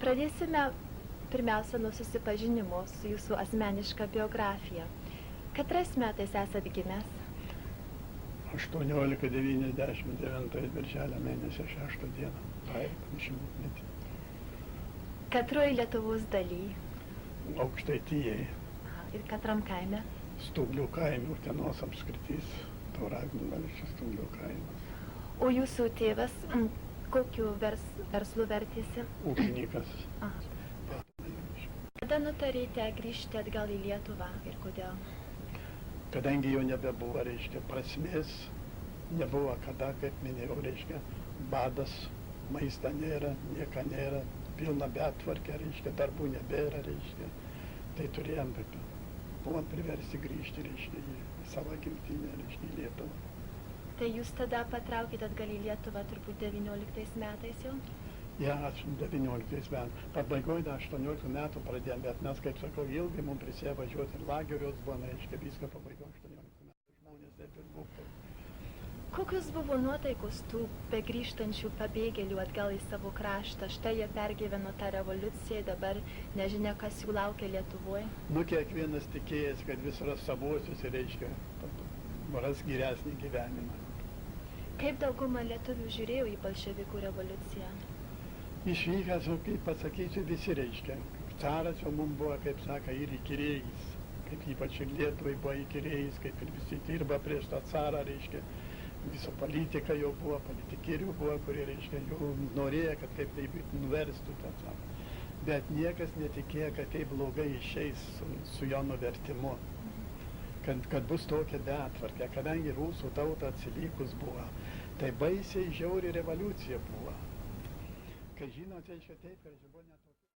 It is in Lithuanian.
Pradėsime pirmiausia nuo susipažinimo su jūsų asmeniška biografija. Katrais metais esat gimęs? 1899 birželio mėnesio 6 dieną. Taip, šimtmetį. Katroj Lietuvos daly? Aukštaitijai. Ir katram kaime? Stublių kaime, Utenos apskritys, Tauragnių valsčius Stublių kaimas. O jūsų tėvas kokiu verslu vertėsi? Ūkininkas. Kada nutarėte grįžti atgal į Lietuvą ir kodėl? Kadangi jo nebebuvo, reiškia, prasmės, nebuvo kada, kaip minėjau, reiškia, badas, maistą nėra, nieko nėra, pilna betvarkė, reiškia, darbų nebėra, reiškia. Tai turėjom, buvom priversti grįžti, reiškia, į savo gimtinę, reiškia, į Lietuvą. Tai jūs tada patraukėt atgal į Lietuvą turbūt 19 metais jau? Ja, 19 metų. Pabaigoje 18 metų pradėjom, bet mes, kaip sakau, ilgai mums prisėjo važiuoti ir lagerius buvo, reiškia, viską pabaigoje 18 metų. Žmonės taip ir buvo. Kokios buvo nuotaikos tų begrįžtančių pabėgėlių atgal į savo kraštą? Štai jie pergyveno tą revoliuciją, dabar nežinia, kas jų laukia Lietuvoje. Nu, kiekvienas tikėjęs, kad vis ras savuosius ir, reiškia, ras geresnį gyvenimą. Kaip dauguma lietuvių žiūrėjo į bolševikų revoliuciją? Išvykęs, kaip pasakysiu, visi, reiškia. Caras jau mums buvo, kaip saka, ir įkyrėjais. Kaip ypač ir Lietuvai buvo įkyrėjais, kaip ir visi dirba prieš tą carą, reiškia. Viso politika jau buvo, politikerių buvo, kurie, reiškia, jau norėjo, kad kaip tai nuverstų tą carą. Bet niekas netikėjo, kad tai blogai išeis su jo nuvertimu. Kad bus tokia betvarkė, kadangi rusų tauta atsilikus buvo, tai baisiai žiauri revoliucija buvo. Kai žinote, čia taip, kad buvo netokia.